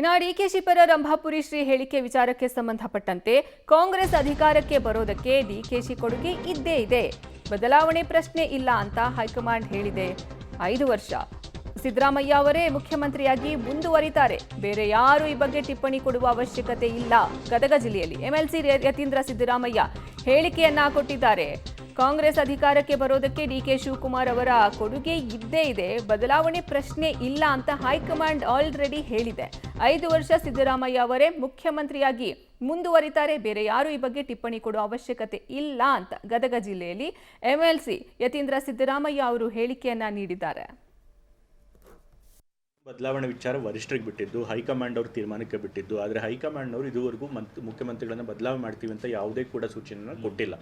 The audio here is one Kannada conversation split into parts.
ಇನ್ನು ಡಿಕೆಶಿ ಪರ ರಂಭಾಪುರಿ ಶ್ರೀ ಹೇಳಿಕೆ ವಿಚಾರಕ್ಕೆ ಸಂಬಂಧಪಟ್ಟಂತೆ ಕಾಂಗ್ರೆಸ್ ಅಧಿಕಾರಕ್ಕೆ ಬರೋದಕ್ಕೆ ಡಿಕೆಶಿ ಕೊಡುಗೆ ಇದ್ದೇ ಇದೆ, ಬದಲಾವಣೆ ಪ್ರಶ್ನೆ ಇಲ್ಲ ಅಂತ ಹೈಕಮಾಂಡ್ ಹೇಳಿದೆ. 5 ವರ್ಷ ಸಿದ್ದರಾಮಯ್ಯ ಅವರೇ ಮುಖ್ಯಮಂತ್ರಿಯಾಗಿ ಮುಂದುವರಿತಾರೆ, ಬೇರೆ ಯಾರು ಈ ಬಗ್ಗೆ ಟಿಪ್ಪಣಿ ಕೊಡುವ ಅವಶ್ಯಕತೆ ಇಲ್ಲ. ಗದಗ ಜಿಲ್ಲೆಯಲ್ಲಿ ಎಂಎಲ್ಸಿ ಯತೀಂದ್ರ ಸಿದ್ದರಾಮಯ್ಯ ಹೇಳಿಕೆಯನ್ನ ಕೊಟ್ಟಿದ್ದಾರೆ. ಕಾಂಗ್ರೆಸ್ ಅಧಿಕಾರಕ್ಕೆ ಬರೋದಕ್ಕೆ ಡಿಕೆ ಶಿವಕುಮಾರ್ ಅವರ ಕೊಡುಗೆ ಇದ್ದೇ ಇದೆ, ಬದಲಾವಣೆ ಪ್ರಶ್ನೆ ಇಲ್ಲ ಅಂತ ಹೈಕಮಾಂಡ್ ಆಲ್ರೆಡಿ ಹೇಳಿದೆ. 5 ವರ್ಷ ಸಿದ್ದರಾಮಯ್ಯ ಅವರೇ ಮುಖ್ಯಮಂತ್ರಿಯಾಗಿ ಮುಂದುವರಿತಾರೆ, ಬೇರೆ ಯಾರು ಈ ಬಗ್ಗೆ ಟಿಪ್ಪಣಿ ಕೊಡುವ ಅವಶ್ಯಕತೆ ಇಲ್ಲ ಅಂತ ಗದಗ ಜಿಲ್ಲೆಯಲ್ಲಿ ಎಂಎಲ್ಸಿ ಯತೀಂದ್ರ ಸಿದ್ದರಾಮಯ್ಯ ಅವರು ಹೇಳಿಕೆಯನ್ನ ನೀಡಿದ್ದಾರೆ. ಬದಲಾವಣೆ ವಿಚಾರ ವರಿಷ್ಠರಿಗೆ ಬಿಟ್ಟಿದ್ದು, ಹೈಕಮಾಂಡ್ ಅವ್ರ ತೀರ್ಮಾನಕ್ಕೆ ಬಿಟ್ಟಿದ್ದು. ಆದರೆ ಹೈಕಮಾಂಡ್ನವರು ಇದುವರೆಗೂ ಮುಖ್ಯಮಂತ್ರಿಗಳನ್ನು ಬದಲಾವಣೆ ಮಾಡ್ತೀವಿ ಅಂತ ಯಾವುದೇ ಕೂಡ ಸೂಚನೆಯನ್ನು ಕೊಟ್ಟಿಲ್ಲ.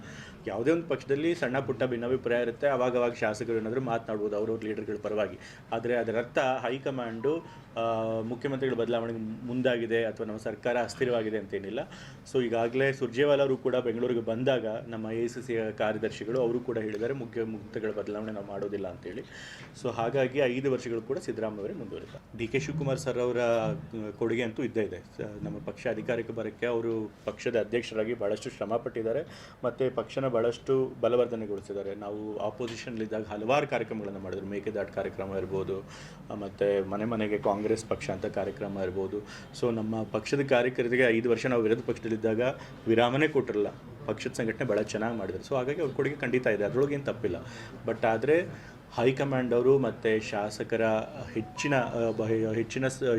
ಯಾವುದೇ ಒಂದು ಪಕ್ಷದಲ್ಲಿ ಸಣ್ಣ ಪುಟ್ಟ ಭಿನ್ನಾಭಿಪ್ರಾಯ ಇರುತ್ತೆ, ಅವಾಗವಾಗ ಶಾಸಕರು ಏನಾದರೂ ಮಾತನಾಡ್ಬೋದು ಅವ್ರವ್ರ ಲೀಡರ್ಗಳ ಪರವಾಗಿ. ಆದರೆ ಅದರರ್ಥ ಹೈಕಮಾಂಡು ಮುಖ್ಯಮಂತ್ರಿಗಳ ಬದಲಾವಣೆಗೆ ಮುಂದಾಗಿದೆ ಅಥವಾ ನಮ್ಮ ಸರ್ಕಾರ ಅಸ್ಥಿರವಾಗಿದೆ ಅಂತೇನಿಲ್ಲ. ಸೊ ಈಗಾಗಲೇ ಸುರ್ಜೇವಾಲಾ ಅವರು ಕೂಡ ಬೆಂಗಳೂರಿಗೆ ಬಂದಾಗ ನಮ್ಮ AICC ಕಾರ್ಯದರ್ಶಿಗಳು ಅವರು ಕೂಡ ಹೇಳಿದ್ದಾರೆ, ಮುಖ್ಯಮಂತ್ರಿಗಳ ಬದಲಾವಣೆ ನಾವು ಮಾಡೋದಿಲ್ಲ ಅಂತೇಳಿ. ಸೊ ಹಾಗಾಗಿ 5 ವರ್ಷಗಳು ಕೂಡ ಸಿದ್ದರಾಮಯ್ಯ ಅವರೇ ಮುಂದುವರಿತಾರೆ. ಡಿ.ಕೆ. ಶಿವಕುಮಾರ್ ಸರ್ ಅವರ ಕೊಡುಗೆ ಅಂತೂ ಇದ್ದೇ ಇದೆ. ನಮ್ಮ ಪಕ್ಷ ಅಧಿಕಾರಕ್ಕೆ ಬರೋಕ್ಕೆ ಅವರು ಪಕ್ಷದ ಅಧ್ಯಕ್ಷರಾಗಿ ಭಾಳಷ್ಟು ಶ್ರಮ ಪಟ್ಟಿದ್ದಾರೆ ಮತ್ತು ಪಕ್ಷನ ಭಾಳಷ್ಟು ಬಲವರ್ಧನೆಗೊಳಿಸಿದ್ದಾರೆ. ನಾವು ಆಪೋಸಿಷನ್ಲಿದ್ದಾಗ ಹಲವಾರು ಕಾರ್ಯಕ್ರಮಗಳನ್ನು ಮಾಡಿದ್ರು. ಮೇಕೆದಾಟು ಕಾರ್ಯಕ್ರಮ ಇರ್ಬೋದು, ಮತ್ತು ಮನೆ ಮನೆಗೆ ಕಾಂಗ್ರೆಸ್ ಪಕ್ಷ ಅಂತ ಕಾರ್ಯಕ್ರಮ ಇರ್ಬೋದು. ಸೊ ನಮ್ಮ ಪಕ್ಷದ ಕಾರ್ಯಕರ್ತರಿಗೆ 5 ವರ್ಷ ನಾವು ವಿರೋಧ ಪಕ್ಷದಲ್ಲಿದ್ದಾಗ ವಿರಾಮನೇ ಕೊಟ್ಟಿರಲ್ಲ, ಪಕ್ಷದ ಸಂಘಟನೆ ಭಾಳ ಚೆನ್ನಾಗಿ ಮಾಡಿದ್ರು. ಸೊ ಹಾಗಾಗಿ ಅವ್ರ ಕೊಡುಗೆ ಖಂಡಿತ ಇದೆ, ಅದರೊಳಗೇನು ತಪ್ಪಿಲ್ಲ. ಬಟ್ ಆದರೆ ಹೈಕಮಾಂಡ್ ಅವರು ಮತ್ತು ಶಾಸಕರ ಹೆಚ್ಚಿನ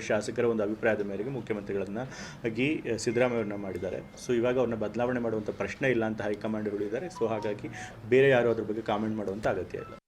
ಶಾಸಕರ ಒಂದು ಅಭಿಪ್ರಾಯದ ಮೇರೆಗೆ ಮುಖ್ಯಮಂತ್ರಿಗಳನ್ನು ಆಗಿ ಸಿದ್ದರಾಮಯ್ಯವ್ರನ್ನ ಮಾಡಿದ್ದಾರೆ. ಸೊ ಇವಾಗ ಅವ್ರನ್ನ ಬದಲಾವಣೆ ಮಾಡುವಂಥ ಪ್ರಶ್ನೆ ಇಲ್ಲ ಅಂತ ಹೈಕಮಾಂಡ್ ಹೇಳಿದ್ದಾರೆ. ಸೊ ಹಾಗಾಗಿ ಬೇರೆ ಯಾರು ಅದ್ರ ಬಗ್ಗೆ ಕಾಮೆಂಟ್ ಮಾಡುವಂಥ ಅಗತ್ಯ ಇಲ್ಲ.